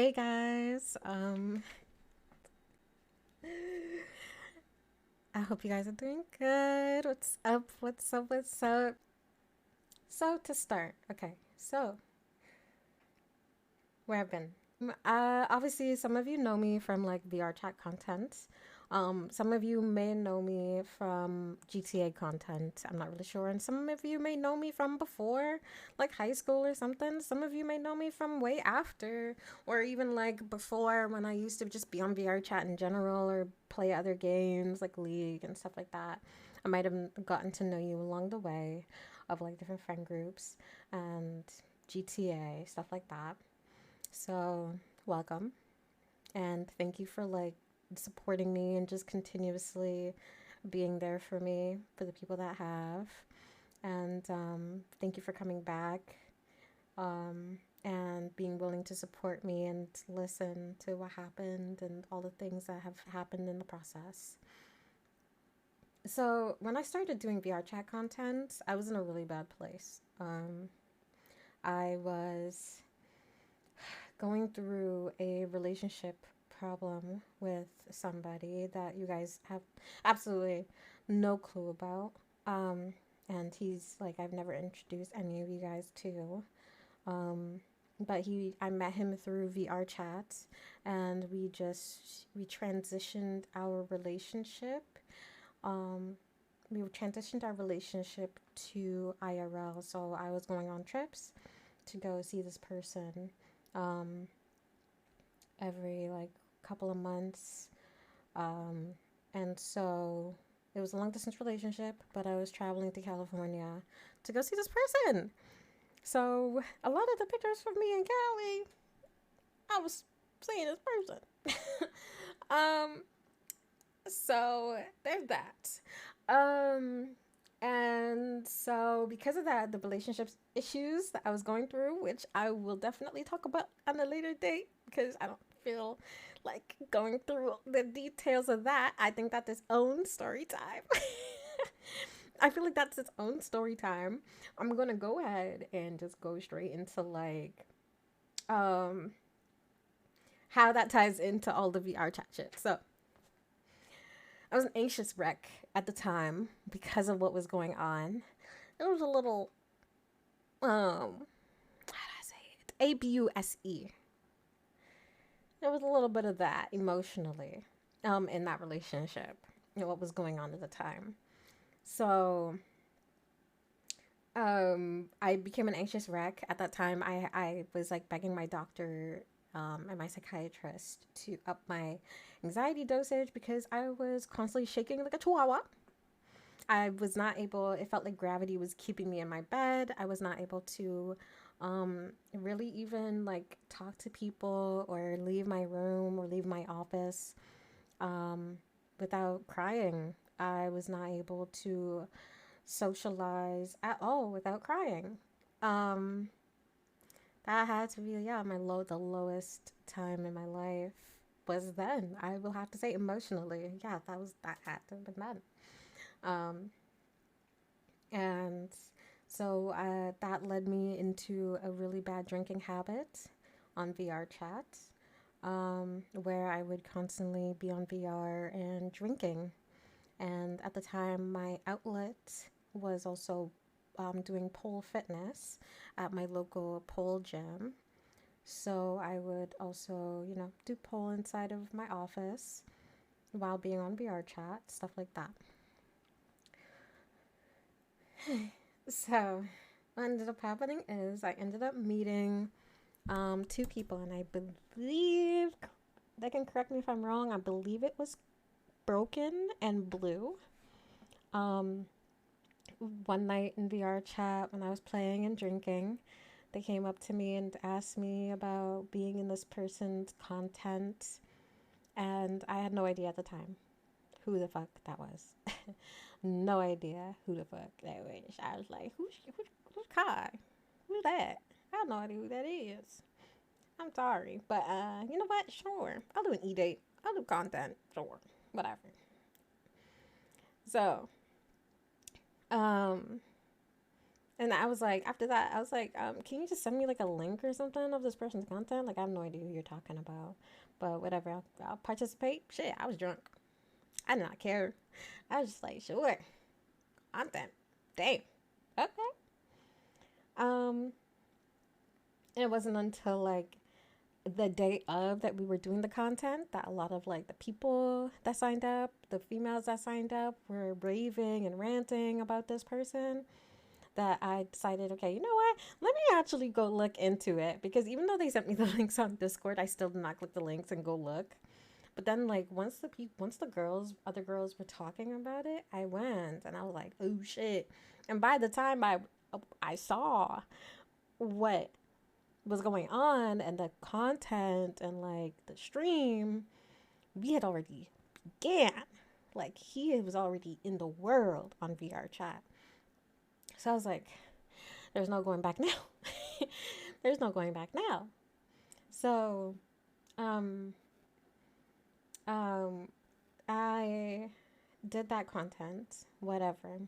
Hey guys, I hope you guys are doing good. What's up? What's up? What's up? So to start, okay. So where I've been. Obviously, some of you know me from like VR chat content. Some of you may know me from GTA content. I'm not really sure, and some of you may know me from before, like high school or something. Some of you may know me from way after, or even like before when I used to just be on VR chat in general or play other games like League and stuff like that. I might have gotten to know you along the way of like different friend groups and GTA, stuff like that. So, welcome and thank you for like supporting me and just continuously being there for me for the people that have. And thank you for coming back and being willing to support me and listen to what happened and all the things that have happened in the process. So, when I started doing VR chat content, I was in a really bad place. I was going through a relationship problem with somebody that you guys have absolutely no clue about. And he's like, I've never introduced any of you guys to. Um, but I met him through VR chat, and we transitioned our relationship. Um, we transitioned our relationship to IRL. So I was going on trips to go see this person. Um, every like couple of months. Um, and so it was a long distance relationship, but I was traveling to California to go see this person. So a lot of the pictures of me in Cali, I was seeing this person. um, so there's that. Um, and so because of that, the relationships issues that I was going through, which I will definitely talk about on a later date because I don't feel like going through the details of that. I think that's its own story time. I feel like that's its own story time. I'm gonna go ahead and just go straight into like um how that ties into all the VR chat shit. So I was an anxious wreck at the time because of what was going on. It was a little how do I say it? ABUSE. There was a little bit of that emotionally in that relationship, what was going on at the time. So I became an anxious wreck. At that time, I was like begging my doctor and my psychiatrist to up my anxiety dosage because I was constantly shaking like a chihuahua. I was not able, it felt like gravity was keeping me in my bed. I was not able to really even like talk to people or leave my room or leave my office um, without crying. I was not able to socialize at all without crying. Um, that had to be, yeah, the lowest time in my life was then. I will have to say emotionally. Yeah, that had to have been then. Um, And so that led me into a really bad drinking habit on VR chat, where I would constantly be on VR and drinking. And at the time, my outlet was also doing pole fitness at my local pole gym. So I would also, do pole inside of my office while being on VR chat, stuff like that. So, what ended up happening is I ended up meeting two people, and I believe they can correct me if I'm wrong. I believe it was Broken and Blue. Um, one night in VR chat when I was playing and drinking, they came up to me and asked me about being in this person's content, and I had no idea at the time who the fuck that was. No idea who the fuck that was. I was like, who's Kai? Who's that? I have no idea who that is. I'm sorry, but you know what? Sure, I'll do an e-date. I'll do content. Sure, whatever. So, um, And I was like, after that, I was like, can you just send me like a link or something of this person's content? Like, I have no idea who you're talking about, but whatever, I'll participate. Shit, I was drunk. I did not care. I was just like, sure, content. Damn. Okay. Um, it wasn't until like the day of that we were doing the content that a lot of like the people that signed up, the females that signed up, were raving and ranting about this person, that I decided, okay, you know what? Let me actually go look into it, because even though they sent me the links on Discord, I still did not click the links and go look. But then, like, once the other girls were talking about it, I went and I was like, oh shit! And by the time I saw what was going on and the content and like the stream, we had already began. Like, he was already in the world on VR chat. So I was like, there's no going back now. There's no going back now. So, um, um, I did that content, whatever.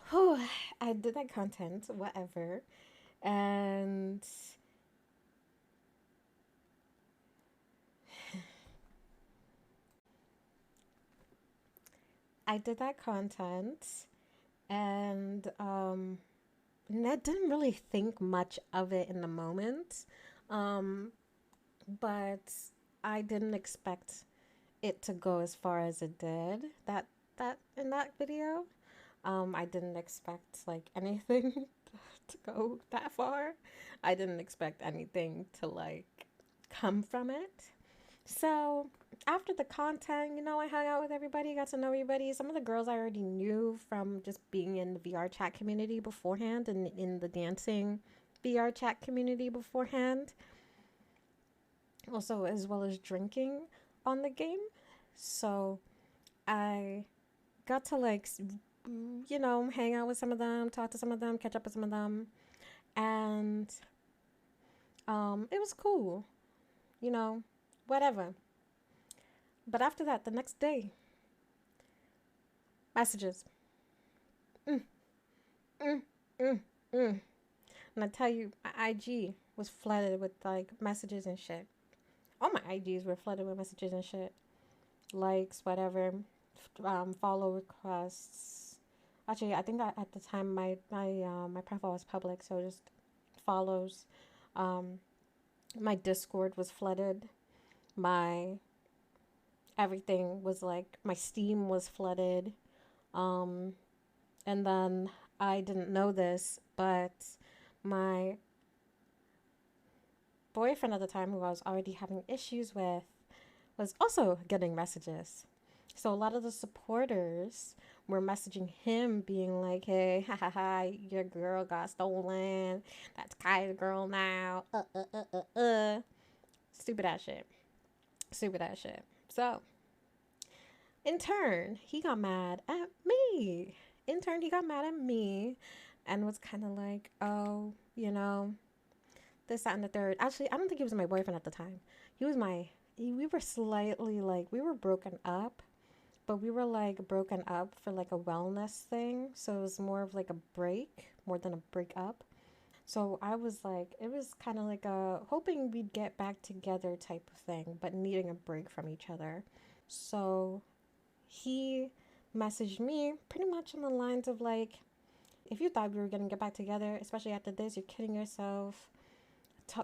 Whew, I did that content, whatever. And I did that content, and I didn't really think much of it in the moment. Um, but I didn't expect it to go as far as it did. That in that video. I didn't expect like anything to go that far. I didn't expect anything to like come from it. So after the content, I hung out with everybody, got to know everybody. Some of the girls I already knew from just being in the VR chat community beforehand and in the dancing VR chat community beforehand. Also, as well as drinking on the game. So I got to like, hang out with some of them, talk to some of them, catch up with some of them. And it was cool, whatever. But after that, the next day, messages. Mm, mm, mm, mm. And I tell you, my IG was flooded with like messages and shit. All my IGs were flooded with messages and shit. Likes, whatever, follow requests. Actually, I think that at the time my profile was public, so just follows. Um, my Discord was flooded. My everything was like, my Steam was flooded. Um, and then I didn't know this, but my boyfriend at the time, who I was already having issues with, was also getting messages. So a lot of the supporters were messaging him, being like, hey, ha ha ha, your girl got stolen. That's Kai's girl now. Stupid ass shit. Stupid ass shit. So, in turn, he got mad at me. He got mad at me and was kind of like, oh, this, that, and the third. Actually, I don't think he was my boyfriend at the time. He was we were slightly like, we were broken up, but we were like broken up for like a wellness thing. So it was more of like a break more than a breakup. So I was like, it was kind of like a hoping we'd get back together type of thing, but needing a break from each other. So he messaged me pretty much on the lines of like, if you thought we were going to get back together, especially after this, you're kidding yourself.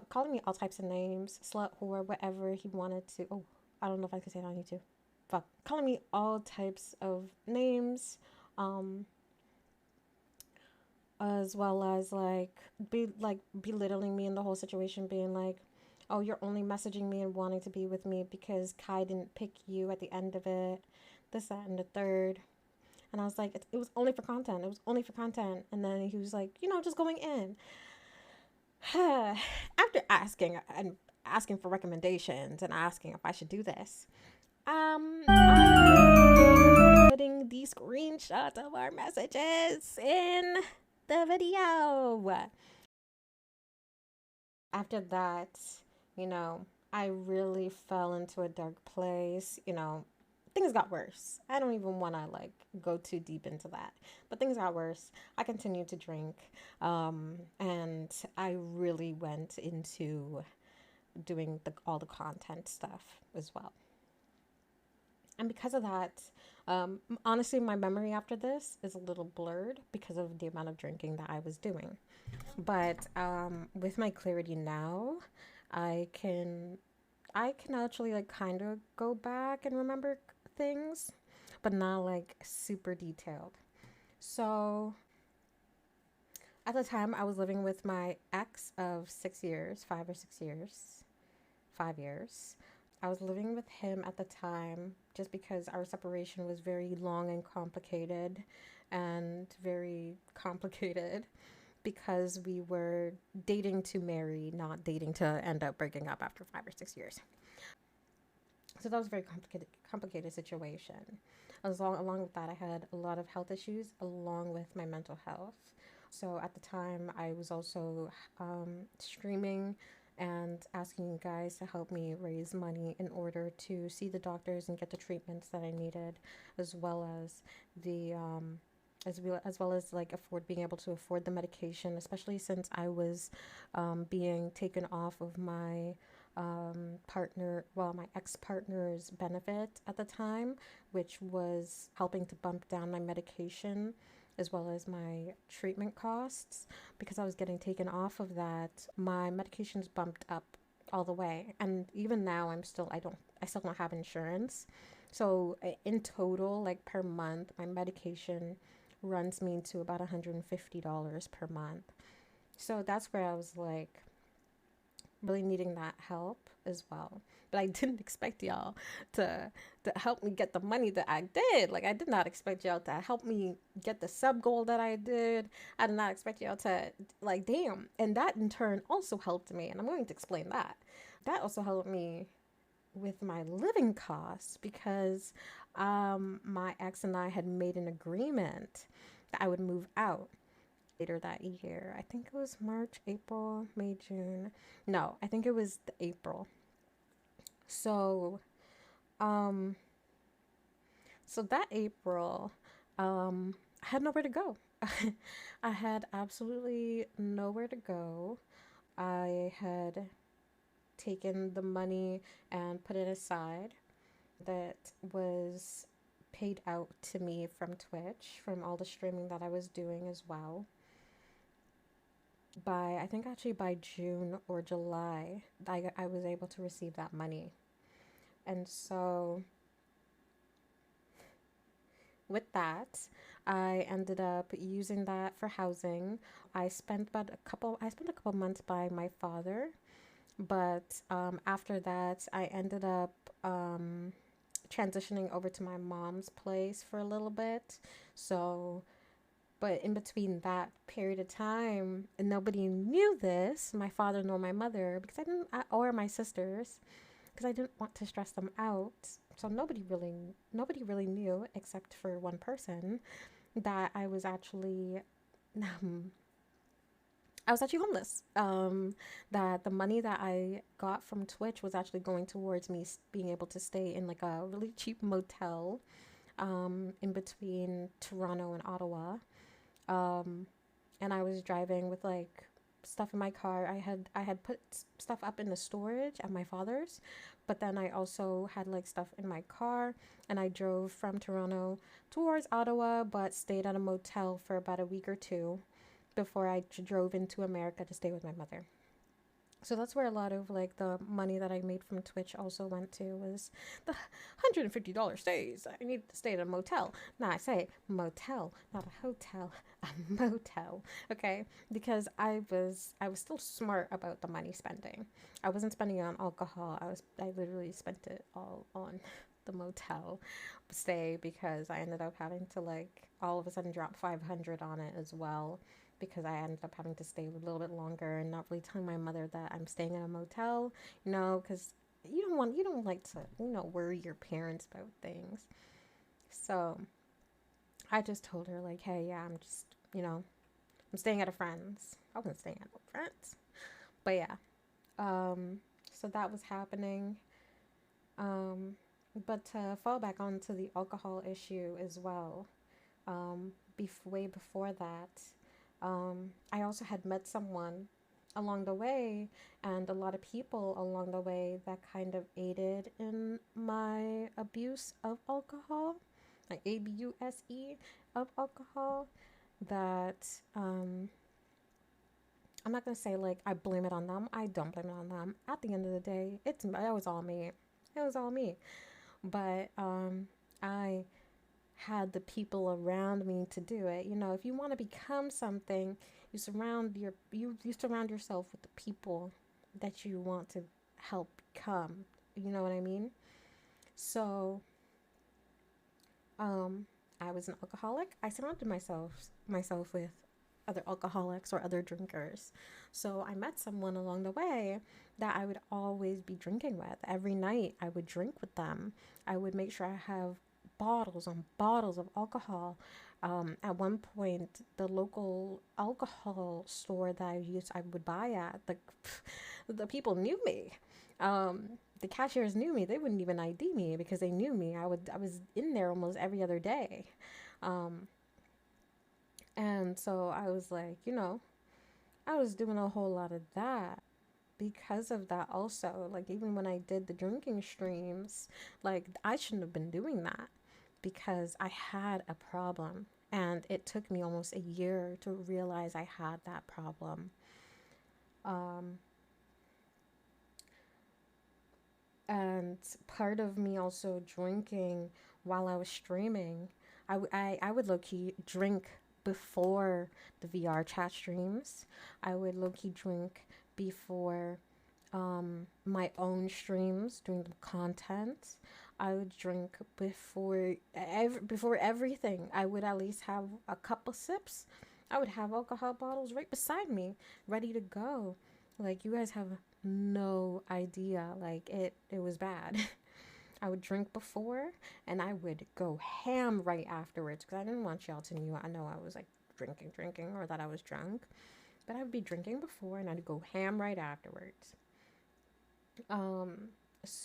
Calling me all types of names, slut, whore, whatever he wanted to. Oh, I don't know if I can say it on YouTube. Fuck. Calling me all types of names, as well as like belittling me in the whole situation, being like, oh, you're only messaging me and wanting to be with me because Kai didn't pick you at the end of it, this, that, and the third. And I was like, it was only for content. It was only for content. And then he was like, just going in. After asking for recommendations and asking if I should do this, I'm putting the screenshots of our messages in the video. After that, I really fell into a dark place, things got worse. I don't even want to like go too deep into that, but things got worse. I continued to drink, and I really went into doing all the content stuff as well. And because of that, honestly, my memory after this is a little blurred because of the amount of drinking that I was doing. But with my clarity now, I can I can actually like kind of go back and remember things, but not like super detailed. So at the time, I was living with my ex of 6 years, 5 or 6 years, 5 years. I was living with him at the time just because our separation was very long and very complicated because we were dating to marry, not dating to end up breaking up after 5 or 6 years. So that was a very complicated situation. Along with that, I had a lot of health issues along with my mental health. So at the time, I was also streaming and asking guys to help me raise money in order to see the doctors and get the treatments that I needed, as well as the as well as like being able to afford the medication, especially since I was being taken off of my my ex-partner's benefit at the time, which was helping to bump down my medication as well as my treatment costs. Because I was getting taken off of that, my medication's bumped up all the way. And even now I still don't have insurance. So in total, like per month, my medication runs me to about $150 per month. So that's where I was like, really needing that help as well. But I didn't expect y'all to help me get the money that I did. Like I did not expect y'all to help me get the sub goal that I did. I did not expect y'all to like damn. And that in turn also helped me, and I'm going to explain that. That also helped me with my living costs because my ex and I had made an agreement that I would move out later that year. I think it was March, April, May, June. No, I think it was the April. So, um, so that April, I had nowhere to go. I had absolutely nowhere to go. I had taken the money and put it aside that was paid out to me from Twitch from all the streaming that I was doing as well. I think actually by June or July, I was able to receive that money. And so with that, I ended up using that for housing. I spent a couple months by my father, but after that, I ended up transitioning over to my mom's place for a little bit. So but in between that period of time, and nobody knew this, my father nor my mother, or my sisters, because I didn't want to stress them out. So nobody really knew except for one person that um, I was actually homeless. That the money that I got from Twitch was actually going towards me being able to stay in like a really cheap motel, in between Toronto and Ottawa. um, and I was driving with like stuff in my car. I had put stuff up in the storage at my father's, but then I also had like stuff in my car, and I drove from Toronto towards Ottawa, but stayed at a motel for about a week or two before I drove into America to stay with my mother. So that's where a lot of like the money that I made from Twitch also went to, was the $150 stays. I needed to stay at a motel. Now I say motel, not a hotel, a motel. Okay, because I was still smart about the money spending. I wasn't spending it on alcohol. I literally spent it all on the motel stay, because I ended up having to like all of a sudden drop 500 on it as well, because I ended up having to stay a little bit longer and not really telling my mother that I'm staying in a motel, because you don't like to, worry your parents about things. So I just told her like, hey, yeah, I'm just, I'm staying at a friend's. I wasn't staying at a friend's, but yeah. So that was happening. Um, But to fall back onto the alcohol issue as well, way before that, I also had met someone along the way, and a lot of people along the way that kind of aided in my abuse of alcohol, like ABUSE of alcohol. That I'm not gonna say like I blame it on them. I don't blame it on them. At the end of the day, it was all me. It was all me. But I had the people around me to do it. You know, if you want to become something, you surround yourself with the people that you want to help become. You know what I mean? So, um, I was an alcoholic. I surrounded myself with other alcoholics or other drinkers. So I met someone along the way that I would always be drinking with. Every night I would drink with them. I would make sure I have bottles on bottles of alcohol. At one point, the local alcohol store that I would buy at, the people knew me. The cashiers knew me. They wouldn't even ID me because they knew me. I was in there almost every other day. Um, and so I was like, I was doing a whole lot of that because of that also. Like, even when I did the drinking streams, like, I shouldn't have been doing that because I had a problem. And it took me almost a year to realize I had that problem. Um, and part of me also drinking while I was streaming, I would low key drink before the VR chat streams. I would low key drink before my own streams doing the content. I would drink before everything. I would at least have a couple sips. I would have alcohol bottles right beside me, ready to go. Like, you guys have no idea. Like, it was bad. I would drink before and I would go ham right afterwards because I didn't want y'all to know I was like drinking or that I was drunk. But I would be drinking before and I'd go ham right afterwards. Um,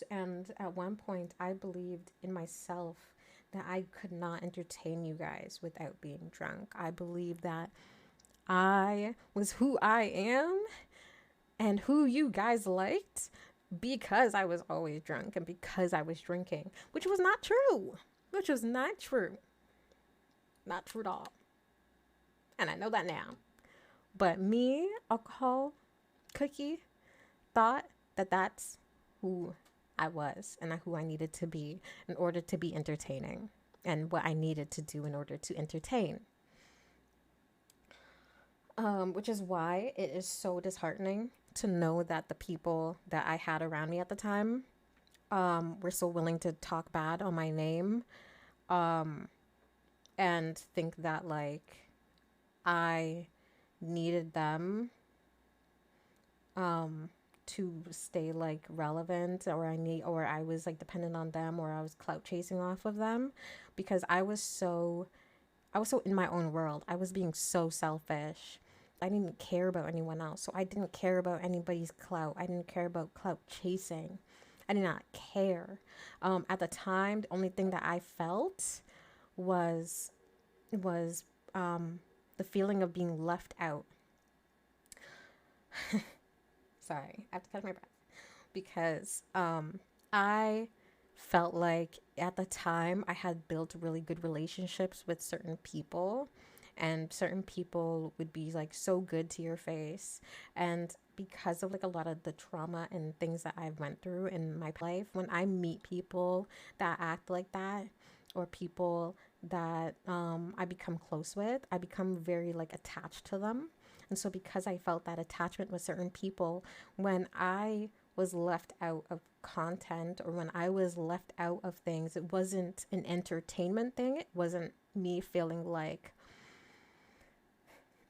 and at one point, I believed in myself that I could not entertain you guys without being drunk. I believed that I was who I am and who you guys liked because I was always drunk and because I was drinking, which was not true. Which was not true. Not true at all. And I know that now. But me, alcohol, Cookie, thought that that's who I was and who I needed to be in order to be entertaining and what I needed to do in order to entertain. Which is why it is so disheartening to know that the people that I had around me at the time were so willing to talk bad on my name um, and think that like I needed them to stay like relevant or I was like dependent on them or I was clout chasing off of them because I was so in my own world. I was being so selfish. I didn't care about anyone else. So I didn't care about anybody's clout. I didn't care about clout chasing. I did not care. At the time, the only thing that I felt was was the feeling of being left out. Sorry, I have to catch my breath because I felt like at the time I had built really good relationships with certain people and certain people would be like so good to your face and because of like a lot of the trauma and things that I've went through in my life when I meet people that act like that or people that I become close with I become very like attached to them and so because I felt that attachment with certain people when I was left out of content or when I was left out of things, it wasn't an entertainment thing. It wasn't me feeling like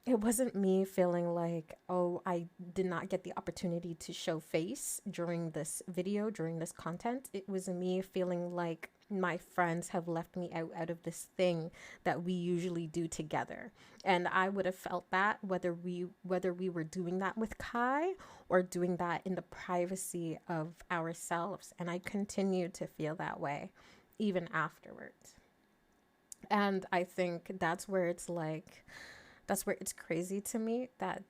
it wasn't me feeling like, oh, I did not get the opportunity to show face during this video, during this content. It was me feeling like my friends have left me out of this thing that we usually do together. And I would have felt that whether we were doing that with Kai or doing that in the privacy of ourselves. And I continue to feel that way even afterwards. And I think that's where it's crazy to me that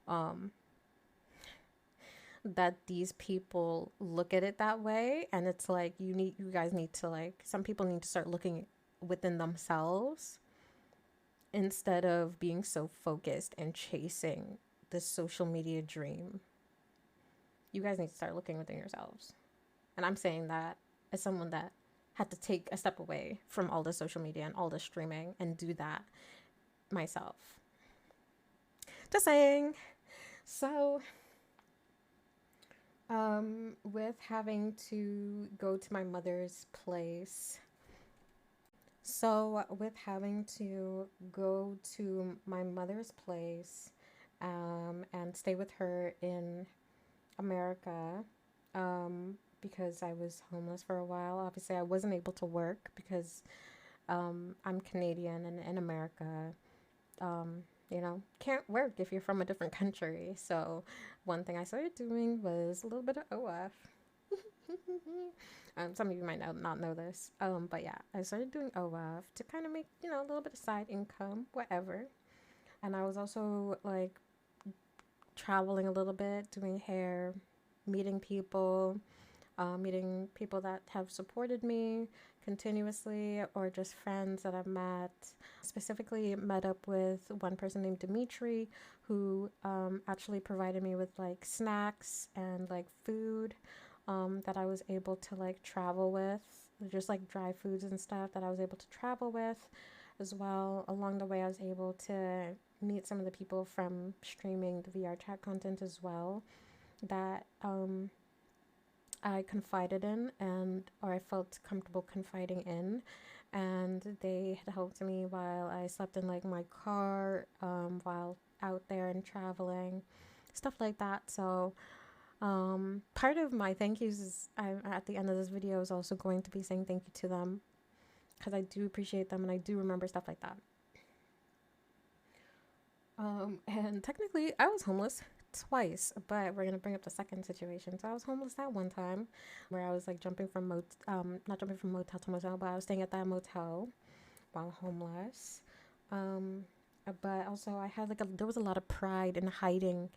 um these people look at it that way. And it's like, you guys need to, like, some people need to start looking within themselves instead of being so focused and chasing this social media dream. You guys need to start looking within yourselves. And I'm saying that as someone that had to take a step away from all the social media and all the streaming and do that myself. Just saying. So, with having to go to my mother's place, and stay with her in America, because I was homeless for a while. Obviously, I wasn't able to work because I'm Canadian, and in America, can't work if you're from a different country. So one thing I started doing was a little bit of OF. Some of you might not know this, but yeah, I started doing OF to kind of make, a little bit of side income, whatever. And I was also like traveling a little bit, doing hair, meeting people, meeting people that have supported me continuously, or just friends that I've met. Specifically, met up with one person named Dimitri, who actually provided me with like snacks and like food that I was able to like travel with, just like dry foods and stuff that I was able to travel with as well. Along the way, I was able to meet some of the people from streaming the VR chat content as well, that I confided in, or I felt comfortable confiding in, and they had helped me while I slept in like my car, while out there and traveling, stuff like that. So part of my thank yous is, at the end of this video, is also going to be saying thank you to them, because I do appreciate them and I do remember stuff like that. And technically, I was homeless twice, but we're gonna bring up the second situation. So I was homeless that one time, where I was like not jumping from motel to motel, but I was staying at that motel while homeless. Um, but also I had like there was a lot of pride in hiding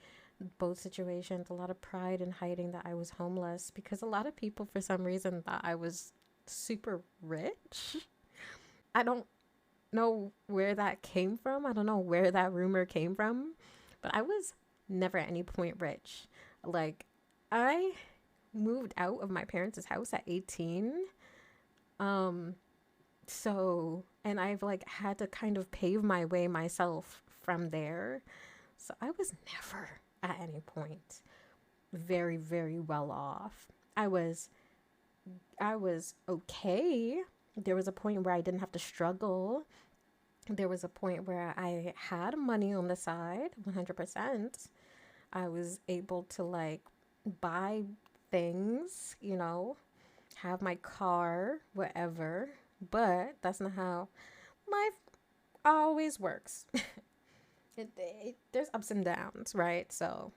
both situations. A lot of pride in hiding that I was homeless, because a lot of people, for some reason, thought I was super rich. I don't know where that came from. I don't know where that rumor came from, but I was never at any point rich. Like, I moved out of my parents' house at 18. And I've like had to kind of pave my way myself from there. So I was never at any point very, very well off. I was okay. There was a point where I didn't have to struggle. There was a point where I had money on the side, 100%. I was able to like buy things, have my car, whatever. But that's not how life always works. There's ups and downs, right? So,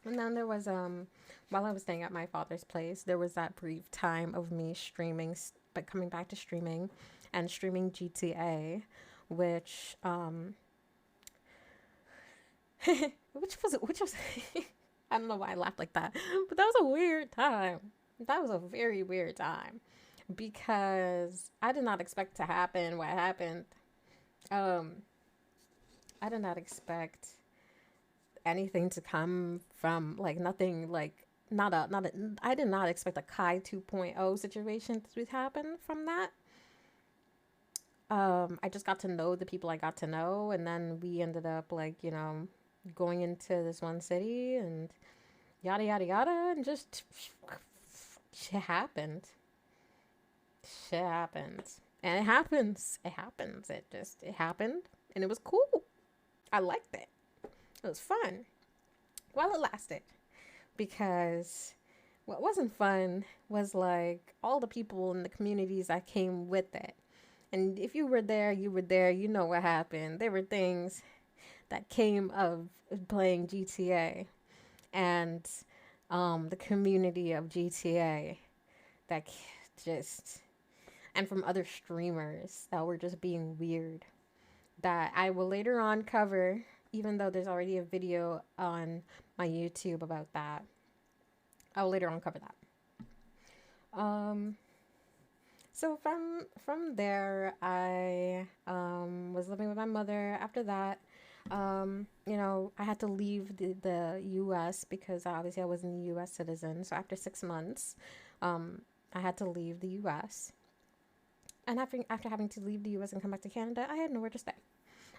and then there was while I was staying at my father's place, there was that brief time of me streaming, but coming back to streaming and streaming GTA, which which was I don't know why I laughed like that, but that was a weird time. That was a very weird time, because I did not expect to happen what happened. Um, I did not expect anything to come from, like, nothing, like, not a I did not expect a Kai 2.0 situation to happen from that. I just got to know the people I got to know, and then we ended up like, going into this one city and yada yada yada, and just shit happened. Shit happened. And it happens. It happens. It happened. And it was cool. I liked it. It was fun while it lasted. Because what wasn't fun was like all the people in the communities that came with it. And if you were there, you were there. You know what happened. There were things that came of playing GTA and the community of GTA that just, and from other streamers that were just being weird, that I will later on cover, even though there's already a video on my YouTube about that. I will later on cover that. So from there, I was living with my mother. After that, I had to leave the U.S. because obviously I wasn't a U.S. citizen. So after 6 months, I had to leave the U.S. And after having to leave the U.S. and come back to Canada, I had nowhere to stay.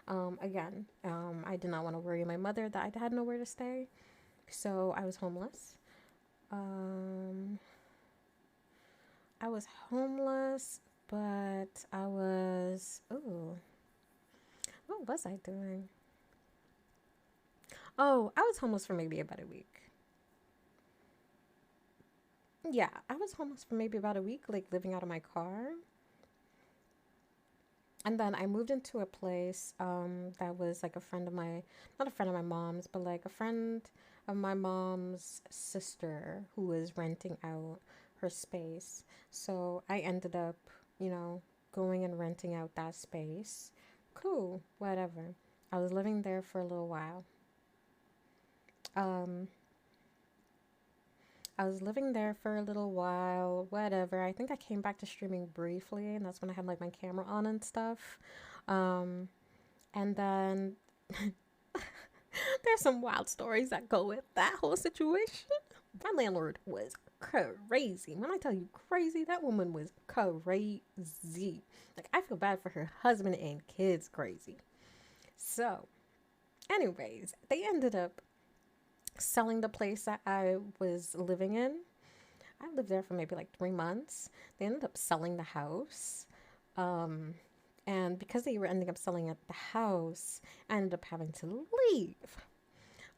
I did not want to worry my mother that I had nowhere to stay, so I was homeless. I was homeless, but what was I doing? Oh, I was homeless for maybe about a week. Yeah, I was homeless for maybe about a week, like living out of my car. And then I moved into a place that was like a friend of my, not a friend of my mom's, but like a friend of my mom's sister who was renting out her space. So I ended up, going and renting out that space. Cool, whatever. I was living there for a little while. Um, I was living there for a little while, whatever. I think I came back to streaming briefly, and that's when I had like my camera on and stuff. Um, and then there's some wild stories that go with that whole situation. My landlord was crazy. When I tell you crazy, that woman was crazy. Like, I feel bad for her husband and kids crazy. So, anyways, they ended up selling the place that I was living in. I lived there for maybe like 3 months. They ended up selling the house. Um, and because they were ending up selling the house, I ended up having to leave.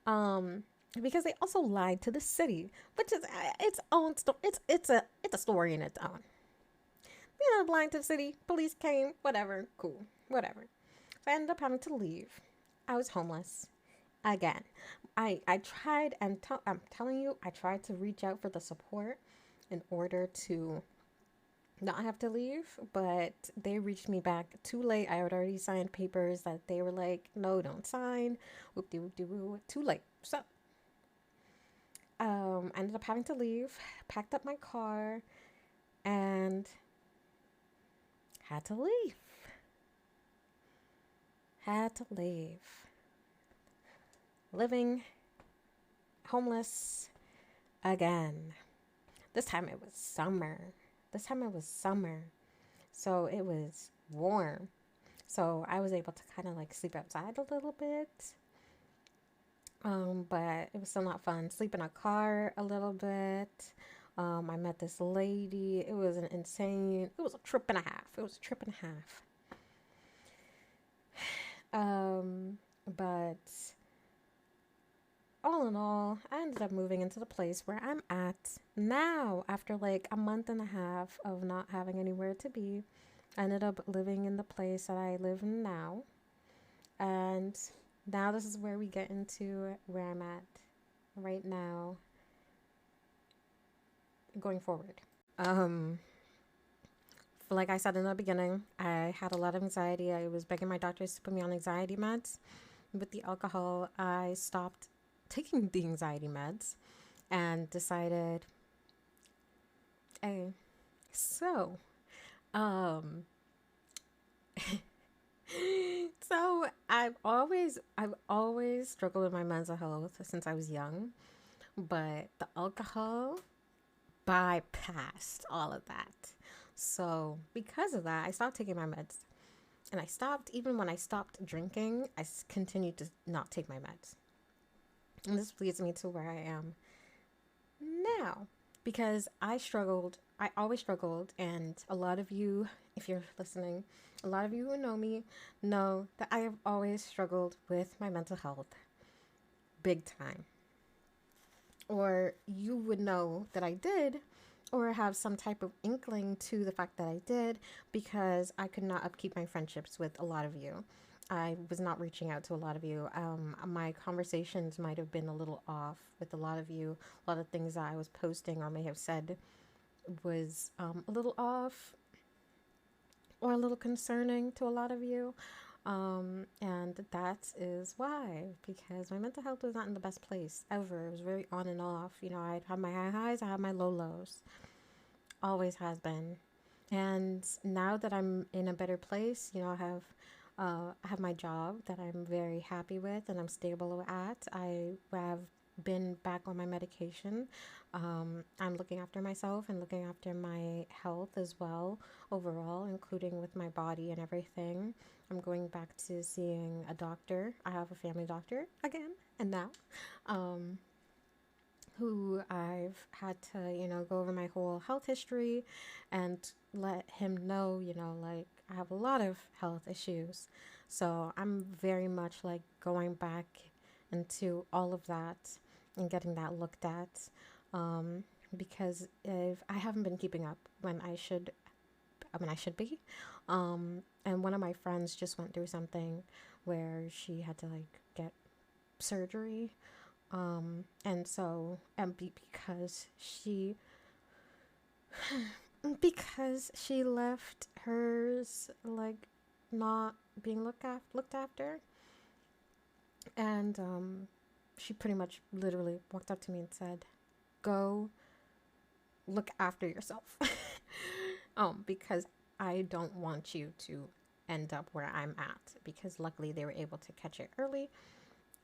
Um, because they also lied to the city, which is its own story. It's a story in its own. They ended up lying to the city. Police came. Whatever. Cool. Whatever. So I ended up having to leave. I was homeless again. I tried, and I'm telling you, I tried to reach out for the support in order to not have to leave, but they reached me back too late. I had already signed papers that they were like, no, don't sign. Whoop de whoop de whoop. Too late. So I ended up having to leave, packed up my car, and had to leave. Had to leave. Living homeless again. This time it was summer. So it was warm. So I was able to kind of like sleep outside a little bit. But it was still not fun. Sleep in a car a little bit. I met this lady. It was it was a trip and a half. But all in all, I ended up moving into the place where I'm at now after like a month and a half of not having anywhere to be. I ended up living in the place that I live in now. And now this is where we get into where I'm at right now going forward. Like I said in the beginning, I had a lot of anxiety. I was begging my doctors to put me on anxiety meds. With the alcohol, I stopped taking the anxiety meds and decided, hey, so, um, so I've always struggled with my mental health since I was young, but the alcohol bypassed all of that. So because of that, I stopped taking my meds. And even when I stopped drinking, I continued to not take my meds. And this leads me to where I am now. Because I struggled I always struggled, and a lot of you, if you're listening, a lot of you who know that I have always struggled with my mental health big time. Or you would know that I did, or have some type of inkling to the fact that I did, because I could not upkeep my friendships with a lot of you. I was not reaching out to a lot of you. My conversations might have been a little off with a lot of you. A lot of things that I was posting or may have said was a little off or a little concerning to a lot of you. And that is why, because my mental health was not in the best place ever. It was very on and off. You know, I'd have my high highs, I have my low lows. Always has been. And now that I'm in a better place, you know, I have my job that I'm very happy with and I'm stable at. I have been back on my medication. I'm looking after myself and looking after my health as well, overall, including with my body and everything. I'm going back to seeing a doctor. I have a family doctor again, and now. Um, who I've had to, you know, go over my whole health history and let him know, you know, like I have a lot of health issues. So I'm very much like going back into all of that and getting that looked at, um, because if I haven't been keeping up when I should be. And one of my friends just went through something where she had to like get surgery, because she left hers like not being looked after, and she pretty much literally walked up to me and said, "Go look after yourself," because I don't want you to end up where I'm at. Because luckily they were able to catch it early,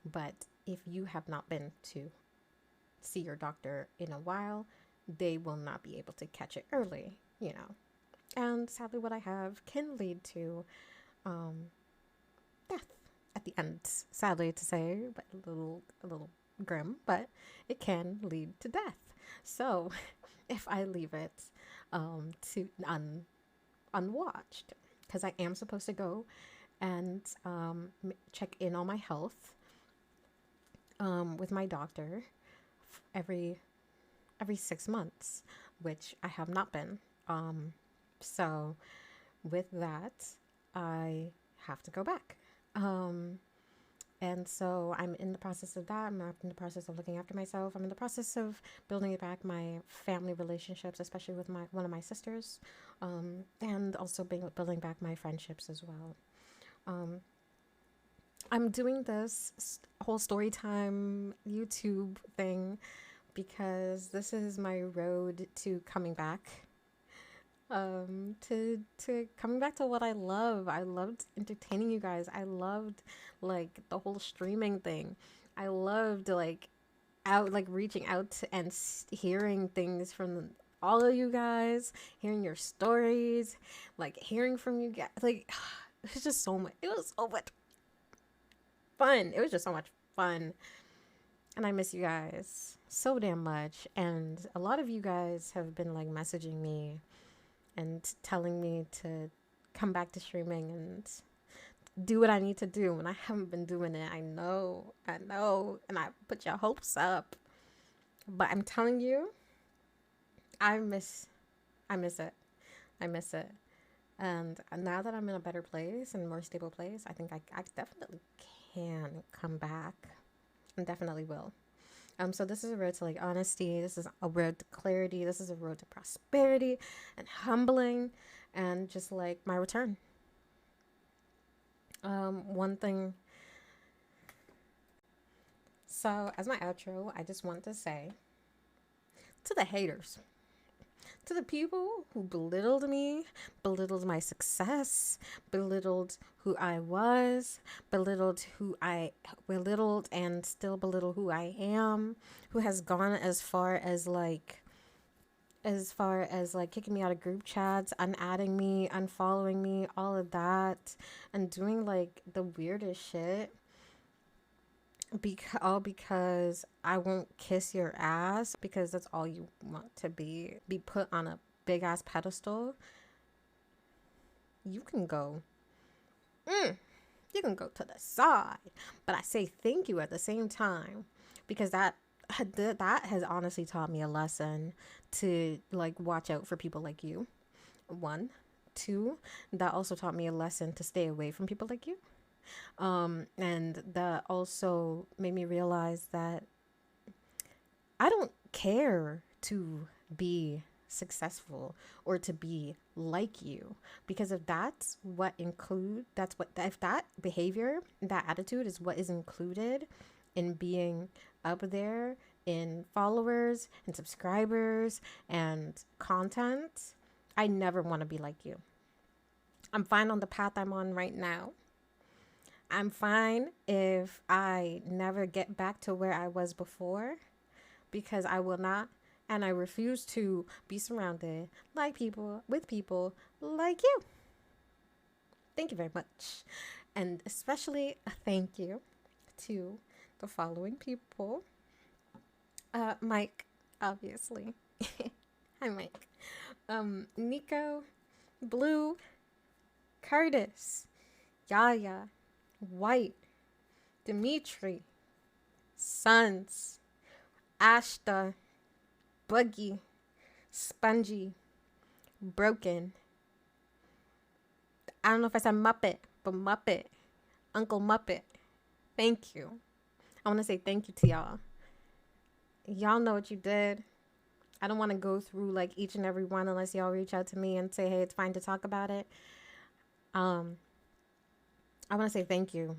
but if you have not been to see your doctor in a while, they will not be able to catch it early, you know. And sadly, what I have can lead to um, death at the end. Sadly to say, but a little grim, but it can lead to death. So, if I leave it to unwatched, because I am supposed to go and check in on my health with my doctor every 6 months, which I have not been. So with that, I have to go back. And so I'm in the process of that. I'm in the process of looking after myself. I'm in the process of building back my family relationships, especially with one of my sisters, and also building back my friendships as well. I'm doing this whole story time YouTube thing because this is my road to coming back. To coming back to what I love. I loved entertaining you guys. I loved like the whole streaming thing. I loved like reaching out to, and hearing things from all of you guys, hearing your stories, like hearing from you guys. Like it was just so much. It was so much fun. It was just so much fun. And I miss you guys so damn much. And a lot of you guys have been like messaging me and telling me to come back to streaming and do what I need to do. And I haven't been doing it. I know. And I put your hopes up. But I'm telling you, I miss it. I miss it. And now that I'm in a better place and more stable place, I think I definitely can come back. And definitely will. So this is a road to like honesty. This is a road to clarity. This is a road to prosperity and humbling, and just like my return. One thing. So as my outro, I just want to say to the haters, to the people who belittled me, belittled my success, belittled who I was, belittled and still belittle who I am, who has gone as far as like kicking me out of group chats, unadding me, unfollowing me, all of that, and doing like the weirdest shit. All because I won't kiss your ass, because that's all you want to be put on a big ass pedestal, you can go. You can go to the side. But I say thank you at the same time, because that has honestly taught me a lesson to like watch out for people like you. One, two, that also taught me a lesson to stay away from people like you. And that also made me realize that I don't care to be successful or to be like you, because if that behavior, that attitude is what is included in being up there in followers and subscribers and content, I never want to be like you. I'm fine on the path I'm on right now. I'm fine if I never get back to where I was before, because I will not, and I refuse to be surrounded with people like you. Thank you very much. And especially a thank you to the following people. Mike, obviously. Hi, Mike. Nico, Blue, Curtis, Yaya, White, Dimitri, Sons, Ashta, Buggy, Spongy, Broken. I don't know if I said Muppet, but Muppet. Uncle Muppet. Thank you. I want to say thank you to y'all. Y'all know what you did. I don't want to go through like each and every one unless y'all reach out to me and say, hey, it's fine to talk about it. I want to say thank you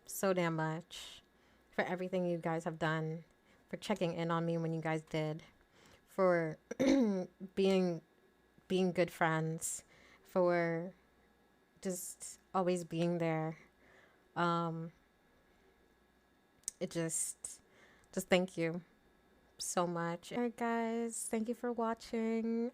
so damn much for everything you guys have done, for checking in on me when you guys did, for being good friends, for just always being there. It just thank you so much. All right, guys, thank you for watching.